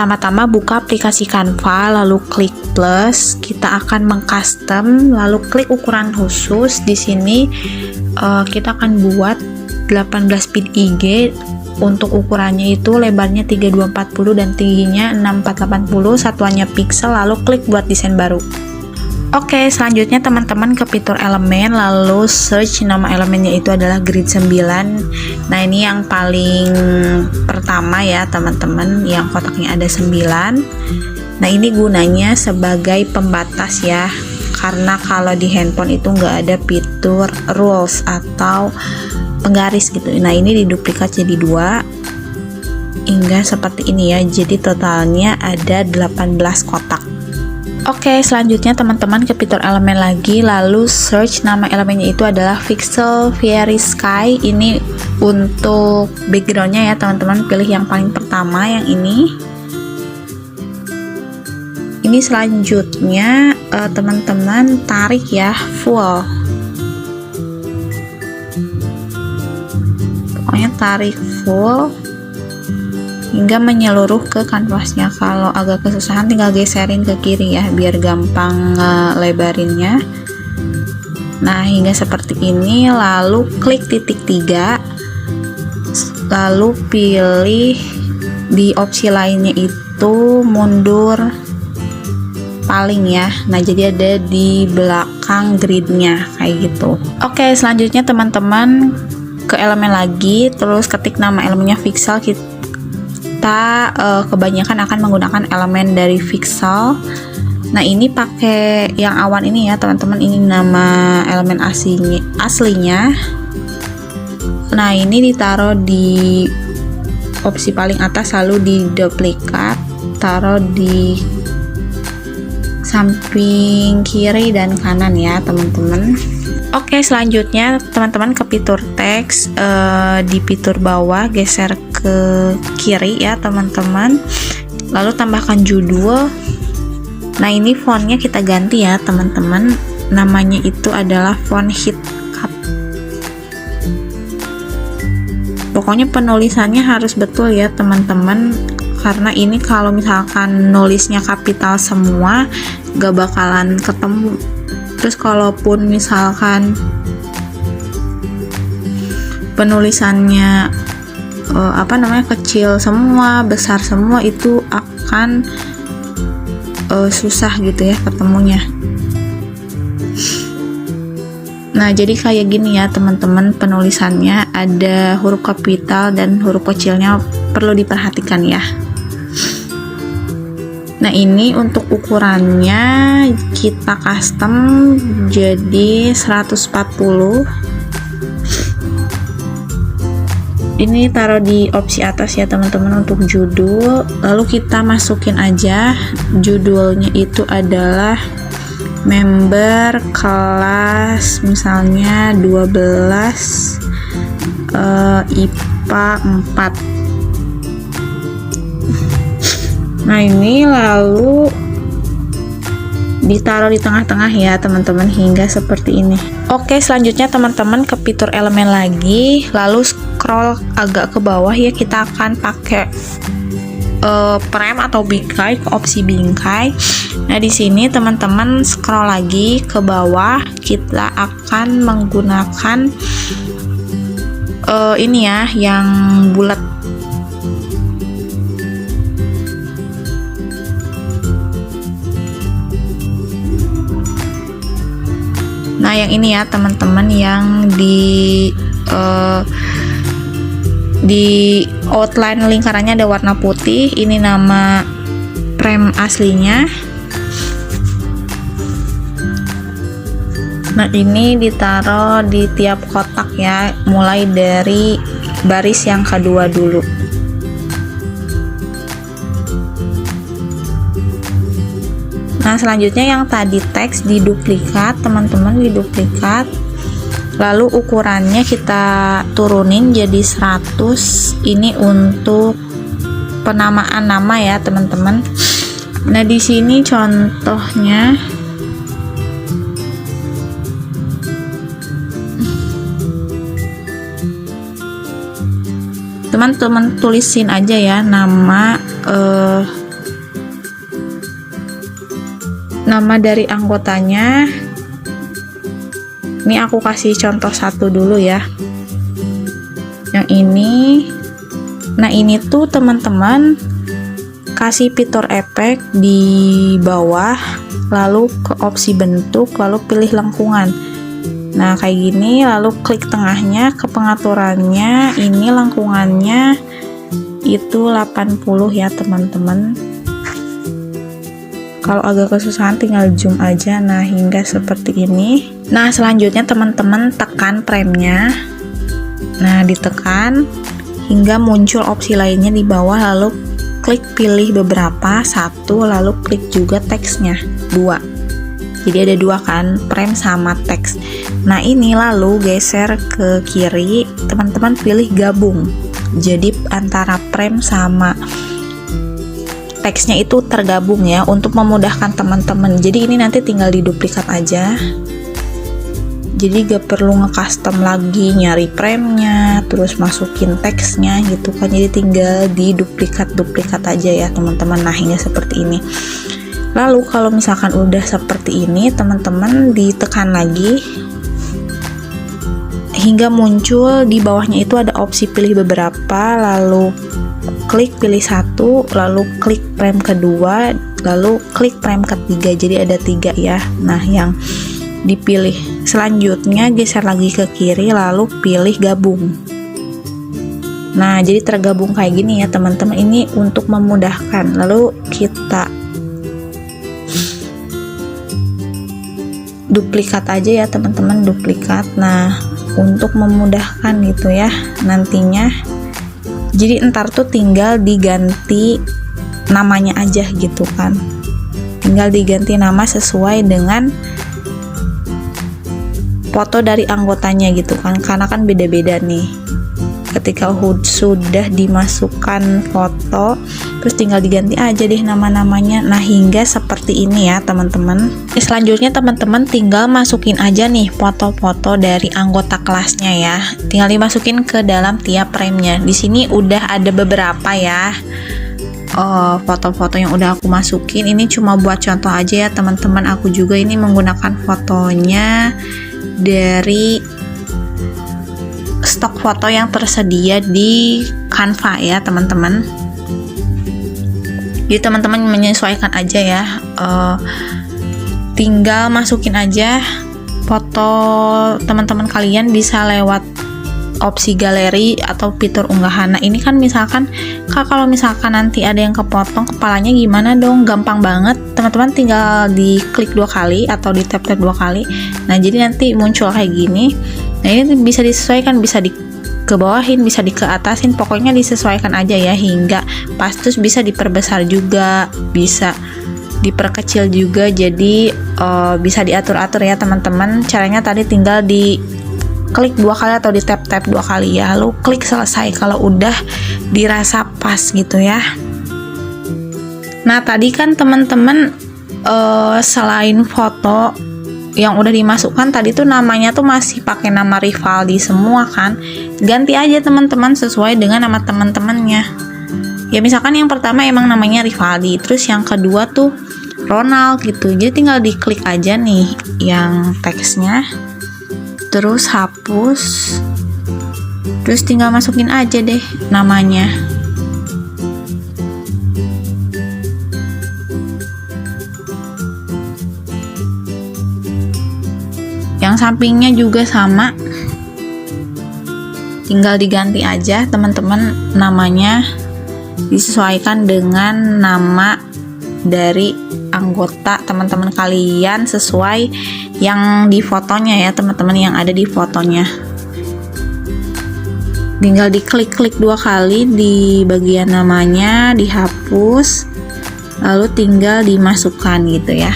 pertama-tama buka aplikasi Canva, lalu klik plus, kita akan mengcustom, lalu klik ukuran khusus. Di sini kita akan buat 18 bit IG. Untuk ukurannya itu lebarnya 3240 dan tingginya 6480, satuannya pixel, lalu klik buat desain baru. Oke, selanjutnya teman-teman ke fitur elemen, lalu search nama elemennya itu adalah grid 9. Nah, ini yang paling pertama ya teman-teman, yang kotaknya ada 9. Nah, ini gunanya sebagai pembatas ya, karena kalau di handphone itu nggak ada fitur rules atau penggaris gitu. Nah, ini diduplikat jadi 2 hingga seperti ini ya, jadi totalnya ada 18 kotak. Oke, selanjutnya teman-teman ke fitur elemen lagi, lalu search nama elemennya itu adalah Pixel Fairy Sky. Ini untuk backgroundnya ya teman-teman, pilih yang paling pertama, yang ini. Ini selanjutnya teman-teman tarik ya, full. Pokoknya tarik full hingga menyeluruh ke kanvasnya. Kalau agak kesusahan tinggal geserin ke kiri ya, biar gampang lebarinnya. Nah, hingga seperti ini, lalu klik titik 3, lalu pilih di opsi lainnya itu mundur paling ya. Nah, jadi ada di belakang gridnya kayak gitu. Oke, selanjutnya teman-teman ke elemen lagi, terus ketik nama elemennya Pixel. Kita kebanyakan akan menggunakan elemen dari Pixel. Nah, ini pakai yang awan ini ya teman-teman, ini nama elemen aslinya. Nah, ini ditaruh di opsi paling atas, lalu di duplikat, taruh di samping kiri dan kanan ya teman-teman. Oke, selanjutnya teman-teman ke fitur teks, di fitur bawah geser ke kiri ya teman-teman, lalu tambahkan judul. Nah, ini fontnya kita ganti ya teman-teman, namanya itu adalah font HitCap. Pokoknya penulisannya harus betul ya teman-teman, karena ini kalau misalkan nulisnya kapital semua gak bakalan ketemu. Terus kalaupun misalkan penulisannya kecil semua, besar semua, itu akan susah gitu ya ketemunya. Nah, jadi kayak gini ya teman-teman, penulisannya ada huruf kapital dan huruf kecilnya perlu diperhatikan ya. Nah, ini untuk ukurannya kita custom jadi 140. Ini taruh di opsi atas ya teman-teman untuk judul, lalu kita masukin aja judulnya itu adalah member kelas misalnya 12 IPA 4. Nah, ini lalu ditaruh di tengah-tengah ya teman-teman, hingga seperti ini. Oke, selanjutnya teman-teman ke fitur elemen lagi, lalu scroll agak ke bawah ya, kita akan pakai frame atau bingkai, ke opsi bingkai. Nah, di sini teman-teman scroll lagi ke bawah, kita akan menggunakan ini ya, yang bulat. Nah, yang ini ya teman-teman, yang di outline lingkarannya ada warna putih. Ini nama frame aslinya. Nah, ini ditaruh di tiap kotak ya, mulai dari baris yang kedua dulu. Nah, selanjutnya yang tadi teks diduplikat teman-teman, diduplikat, lalu ukurannya kita turunin jadi 100. Ini untuk penamaan nama ya teman-teman. Nah, di sini contohnya teman-teman tulisin aja ya nama nama dari anggotanya. Ini aku kasih contoh satu dulu ya. Yang ini. Nah, ini tuh teman-teman kasih fitur efek di bawah, lalu ke opsi bentuk, lalu pilih lengkungan. Nah, kayak gini, lalu klik tengahnya ke pengaturannya. Ini lengkungannya itu 80 ya teman-teman. Kalau agak kesusahan tinggal zoom aja. Nah, hingga seperti ini. Nah, selanjutnya teman-teman tekan premnya. Nah, ditekan hingga muncul opsi lainnya di bawah, lalu klik pilih beberapa, satu, lalu klik juga teksnya, dua. Jadi ada dua kan, frame sama teks. Nah, ini lalu geser ke kiri, teman-teman pilih gabung. Jadi antara frame sama teksnya itu tergabung ya, untuk memudahkan teman-teman. Jadi ini nanti tinggal diduplikat aja. Jadi gak perlu nge-custom lagi, nyari frame-nya, terus masukin teksnya gitu kan. Jadi tinggal di duplikat aja ya teman-teman. Nah, hingga seperti ini. Lalu kalau misalkan udah seperti ini, teman-teman ditekan lagi hingga muncul di bawahnya itu ada opsi pilih beberapa, lalu klik pilih satu, lalu klik frame kedua, lalu klik frame ketiga. Jadi ada 3 ya. Nah, yang dipilih selanjutnya geser lagi ke kiri, lalu pilih gabung. Nah, jadi tergabung kayak gini ya teman-teman. Ini untuk memudahkan. Lalu kita duplikat aja ya teman-teman, duplikat. Nah, untuk memudahkan gitu ya nantinya. Jadi ntar tuh tinggal diganti namanya aja gitu kan. Tinggal diganti nama sesuai dengan foto dari anggotanya gitu kan, karena kan beda-beda nih. Ketika sudah dimasukkan foto, terus tinggal diganti aja deh nama-namanya. Nah, hingga seperti ini ya teman-teman. Selanjutnya teman-teman tinggal masukin aja nih foto-foto dari anggota kelasnya ya. Tinggal dimasukin ke dalam tiap frame-nya. Di sini udah ada beberapa ya. Foto-foto yang udah aku masukin. Ini cuma buat contoh aja ya teman-teman. Aku juga ini menggunakan fotonya dari stok foto yang tersedia di Canva ya teman-teman. Jadi teman-teman menyesuaikan aja ya. Tinggal masukin aja foto teman-teman kalian, bisa lewat opsi galeri atau fitur unggahan. Nah, ini kan misalkan Kak, kalau misalkan nanti ada yang kepotong kepalanya gimana dong? Gampang banget teman-teman, tinggal diklik 2 kali atau di tap-tap 2 kali. Nah, jadi nanti muncul kayak gini. Nah, ini bisa disesuaikan, bisa dikebawahin, bisa dikeatasin, pokoknya disesuaikan aja ya hingga pas. Terus bisa diperbesar juga, bisa diperkecil juga. Jadi bisa diatur-atur ya teman-teman. Caranya tadi tinggal di klik 2 kali atau di tap-tap 2 kali ya, lalu klik selesai kalau udah dirasa pas gitu ya. Nah, tadi kan teman-teman selain foto yang udah dimasukkan tadi tuh namanya tuh masih pakai nama Rivaldi semua kan. Ganti aja teman-teman sesuai dengan nama teman-temannya. Ya misalkan yang pertama emang namanya Rivaldi, terus yang kedua tuh Ronald gitu. Jadi tinggal diklik aja nih yang teksnya, terus hapus, terus tinggal masukin aja deh namanya. Yang sampingnya juga sama, tinggal diganti aja teman-teman namanya, disesuaikan dengan nama dari anggota teman-teman kalian sesuai yang di fotonya ya teman-teman, yang ada di fotonya. Tinggal diklik-klik 2 kali di bagian namanya, dihapus, lalu tinggal dimasukkan gitu ya.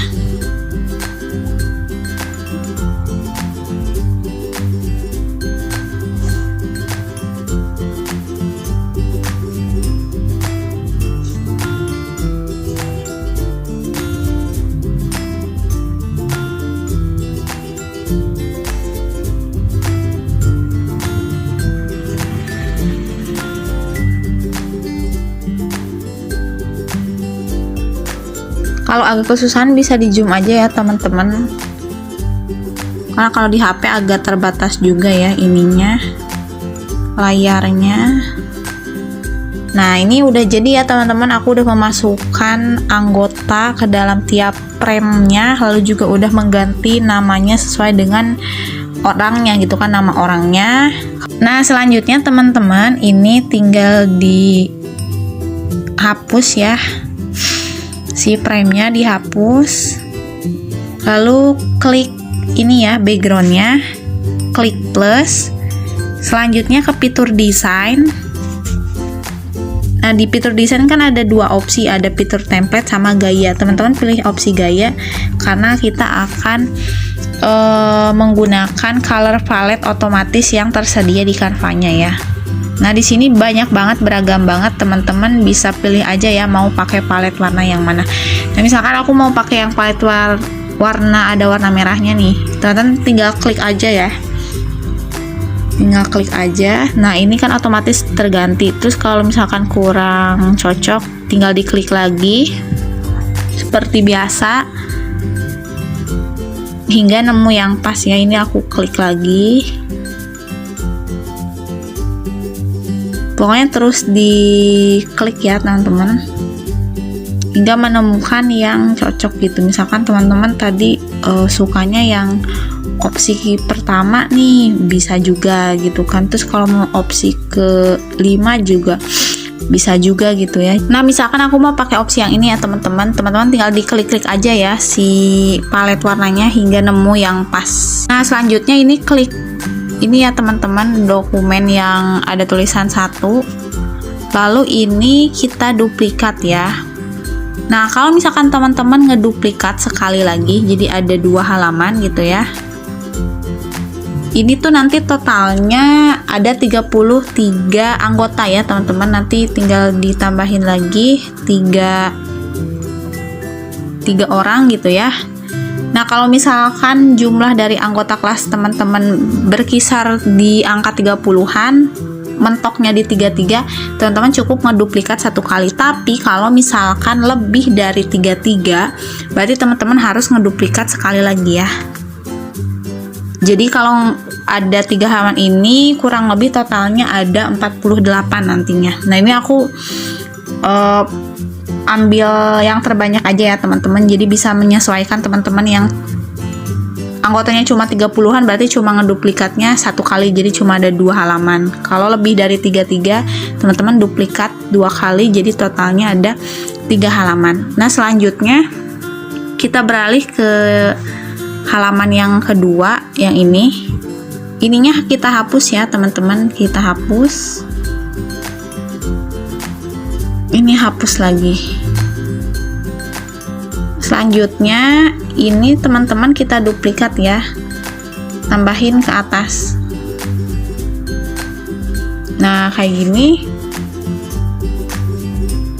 Kalau agak kesusahan bisa di zoom aja ya teman-teman, karena kalau di HP agak terbatas juga ya ininya, layarnya. Nah ini udah jadi ya teman-teman, aku udah memasukkan anggota ke dalam tiap frame-nya, lalu juga udah mengganti namanya sesuai dengan orangnya gitu kan, nama orangnya. Nah selanjutnya teman-teman, ini tinggal dihapus ya, si frame-nya dihapus, lalu klik ini ya background-nya, klik plus, selanjutnya ke fitur desain. Nah di fitur desain kan ada dua opsi, ada fitur template sama gaya. Teman-teman pilih opsi gaya karena kita akan menggunakan color palette otomatis yang tersedia di Canva-nya ya. Nah di sini banyak banget, beragam banget, teman-teman bisa pilih aja ya mau pakai palette warna yang mana. Nah misalkan aku mau pakai yang palette warna ada warna merahnya nih, teman-teman tinggal klik aja ya, tinggal klik aja. Nah ini kan otomatis terganti. Terus kalau misalkan kurang cocok tinggal diklik lagi seperti biasa hingga nemu yang pas ya. Ini aku klik lagi, pokoknya terus diklik ya teman-teman hingga menemukan yang cocok gitu. Misalkan teman-teman tadi sukanya yang opsi pertama nih, bisa juga gitu kan. Terus kalau mau opsi ke-5 juga bisa juga gitu ya. Nah misalkan aku mau pakai opsi yang ini ya teman-teman, tinggal diklik-klik aja ya si palet warnanya hingga nemu yang pas. Nah selanjutnya ini klik ini ya teman-teman, dokumen yang ada tulisan 1, lalu ini kita duplikat ya. Nah kalau misalkan teman-teman ngeduplikat sekali lagi, jadi ada 2 halaman gitu ya, ini tuh nanti totalnya ada 33 anggota ya teman-teman. Nanti tinggal ditambahin lagi 3 orang gitu ya. Nah kalau misalkan jumlah dari anggota kelas teman-teman berkisar di angka 30-an, mentoknya di 33, teman-teman cukup ngeduplikat 1 kali. Tapi kalau misalkan lebih dari 33, berarti teman-teman harus ngeduplikat sekali lagi ya. Jadi kalau ada 3 halaman ini kurang lebih totalnya ada 48 nantinya. Nah ini aku ambil yang terbanyak aja ya teman-teman, jadi bisa menyesuaikan. Teman-teman yang anggotanya cuma 30-an berarti cuma ngeduplikatnya 1 kali, jadi cuma ada 2 halaman. Kalau lebih dari 33, teman-teman duplikat 2 kali, jadi totalnya ada 3 halaman. Nah selanjutnya kita beralih ke halaman yang kedua, yang ininya kita hapus ya teman-teman, kita hapus, ini hapus lagi. Selanjutnya ini teman-teman kita duplikat ya, tambahin ke atas. Nah kayak gini.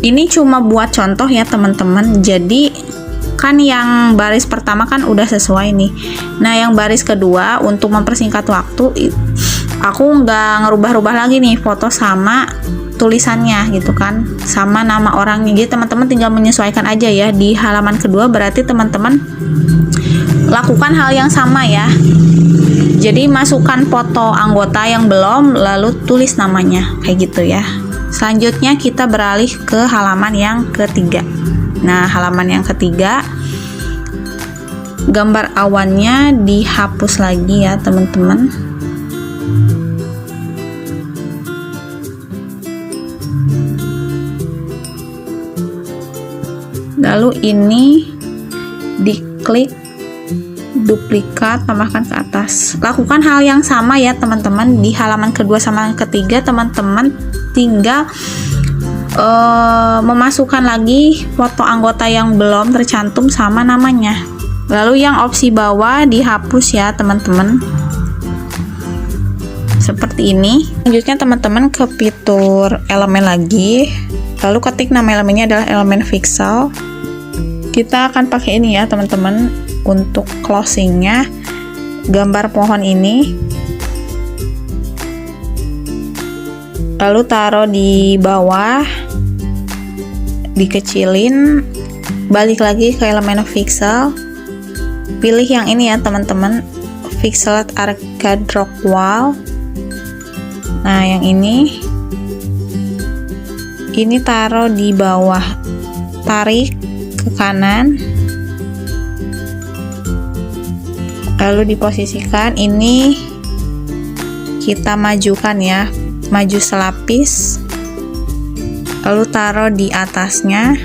Ini cuma buat contoh ya teman-teman, jadi kan yang baris pertama kan udah sesuai nih. Nah yang baris kedua untuk mempersingkat waktu, aku nggak ngerubah-rubah lagi nih foto sama tulisannya gitu kan, sama nama orangnya. Jadi teman-teman tinggal menyesuaikan aja ya. Di halaman kedua berarti teman-teman lakukan hal yang sama ya. Jadi masukkan foto anggota yang belum, lalu tulis namanya kayak gitu ya. Selanjutnya kita beralih ke halaman yang ketiga. Nah halaman yang ketiga, gambar awannya dihapus lagi ya teman-teman. Lalu ini diklik, duplikat, tambahkan ke atas. Lakukan hal yang sama ya teman-teman di halaman kedua sama yang ketiga. Teman-teman tinggal memasukkan lagi foto anggota yang belum tercantum sama namanya. Lalu yang opsi bawah dihapus ya teman-teman, seperti ini. Selanjutnya teman-teman ke fitur elemen lagi, lalu ketik nama elemennya adalah elemen pixel. Kita akan pakai ini ya teman-teman untuk closingnya, gambar pohon ini, lalu taruh di bawah, dikecilin, balik lagi ke elemen pixel, pilih yang ini ya teman-teman, Pixellate Arcade Rock Wall. Nah yang ini taruh di bawah, tarik ke kanan, lalu diposisikan. Ini kita majukan ya, maju selapis, lalu taruh di atasnya,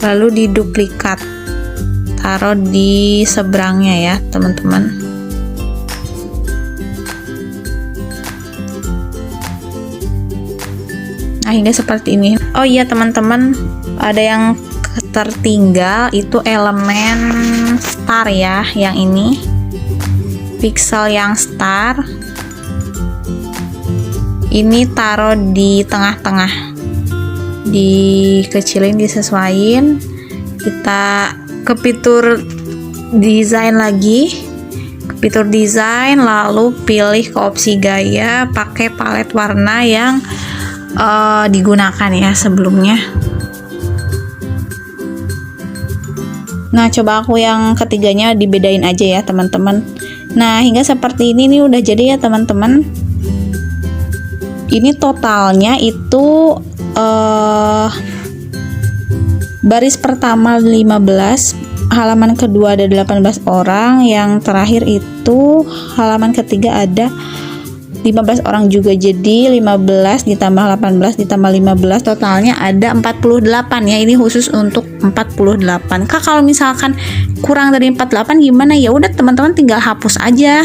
lalu diduplikat, taruh di seberangnya ya teman-teman. Nah hingga seperti ini. Oh iya teman-teman, ada yang tertinggal, itu elemen star ya, yang ini pixel yang star ini taruh di tengah-tengah, dikecilin, disesuaiin. Kita ke fitur desain lagi, ke fitur desain, lalu pilih ke opsi gaya, pakai palet warna yang digunakan ya sebelumnya. Nah coba aku yang ketiganya dibedain aja ya teman-teman. Nah hingga seperti ini nih udah jadi ya teman-teman. Ini totalnya itu baris pertama 15, halaman kedua ada 18 orang, yang terakhir itu halaman ketiga ada 15 orang juga. Jadi 15 ditambah 18 ditambah 15 totalnya ada 48 ya. Ini khusus untuk 48. Kak kalau misalkan kurang dari 48 gimana? Ya udah teman-teman tinggal hapus aja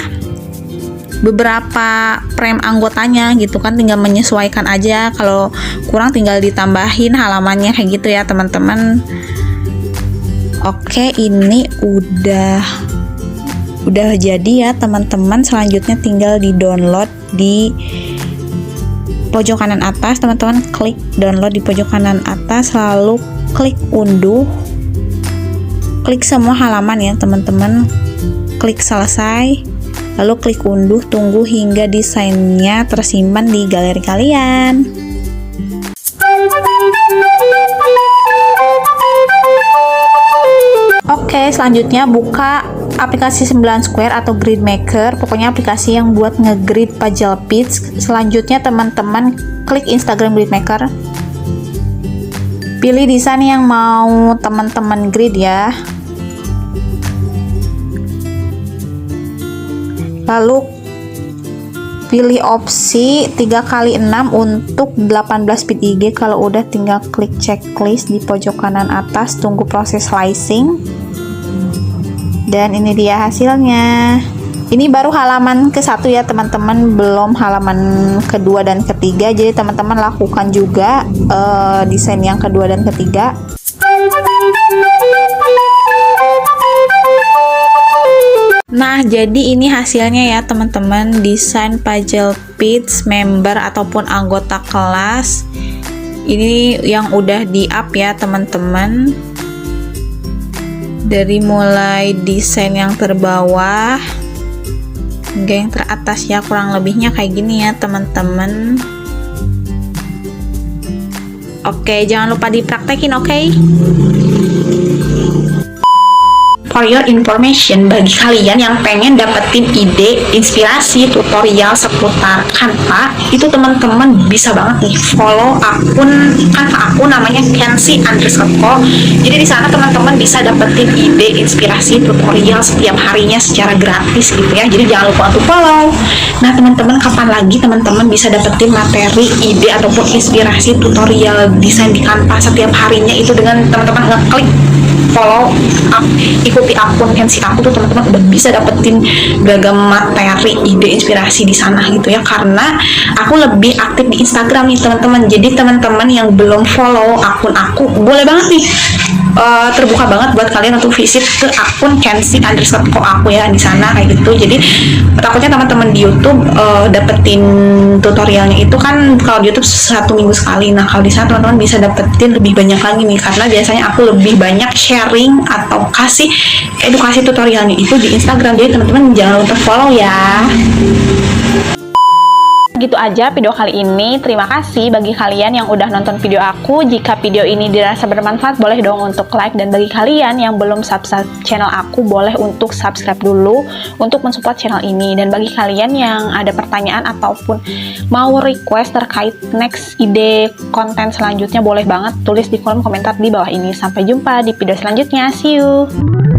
beberapa frame anggotanya gitu kan, tinggal menyesuaikan aja. Kalau kurang tinggal ditambahin halamannya kayak gitu ya teman-teman. Oke, ini udah jadi ya teman-teman. Selanjutnya tinggal di download di pojok kanan atas, teman-teman klik download di pojok kanan atas, lalu klik unduh, klik semua halaman ya teman-teman, klik selesai, lalu klik unduh, tunggu hingga desainnya tersimpan di galeri kalian. Oke, selanjutnya buka aplikasi 9 Square atau Grid Maker, pokoknya aplikasi yang buat ngegrid puzzle piece. Selanjutnya teman-teman klik Instagram Grid Maker, pilih desain yang mau teman-teman grid ya, lalu pilih opsi 3x6 untuk 18 bit IG. Kalau udah tinggal klik checklist di pojok kanan atas, tunggu proses slicing. Dan ini dia hasilnya. Ini baru halaman ke-1 ya teman-teman, belum halaman kedua dan ketiga. Jadi teman-teman lakukan juga desain yang kedua dan ketiga. Nah jadi ini hasilnya ya teman-teman, desain puzzle piece member ataupun anggota kelas. Ini yang udah di up ya teman-teman, dari mulai desain yang terbawah hingga yang teratas ya, kurang lebihnya kayak gini ya teman-teman. Oke, jangan lupa dipraktekin, oke? For your information, bagi kalian yang pengen dapetin ide, inspirasi, tutorial seputar Canva, itu teman-teman bisa banget nih follow akun Canva aku, namanya Kensi_co. Jadi di sana teman-teman bisa dapetin ide, inspirasi, tutorial setiap harinya secara gratis gitu ya. Jadi jangan lupa untuk follow. Nah teman-teman, kapan lagi teman-teman bisa dapetin materi, ide ataupun inspirasi tutorial desain di Canva setiap harinya itu dengan teman-teman ngeklik follow ikuti akun Kensi aku tuh teman-teman udah bisa dapetin beragam materi, ide, inspirasi di sana gitu ya. Karena aku lebih aktif di Instagram nih teman-teman. Jadi teman-teman yang belum follow akun aku boleh banget nih, terbuka banget buat kalian untuk visit ke akun Kensi_co aku ya, di sana kayak gitu. Jadi takutnya teman-teman di YouTube dapetin tutorialnya itu kan kalau di YouTube 1 minggu sekali. Nah kalau di sana teman-teman bisa dapetin lebih banyak lagi nih, karena biasanya aku lebih banyak sharing atau kasih edukasi tutorialnya itu di Instagram. Jadi teman-teman jangan lupa follow ya. Gitu aja video kali ini. Terima kasih bagi kalian yang udah nonton video aku. Jika video ini dirasa bermanfaat, boleh dong untuk like. Dan bagi kalian yang belum subscribe channel aku, boleh untuk subscribe dulu untuk mensupport channel ini. Dan bagi kalian yang ada pertanyaan ataupun mau request terkait next ide konten selanjutnya, boleh banget tulis di kolom komentar di bawah ini. Sampai jumpa di video selanjutnya. See you!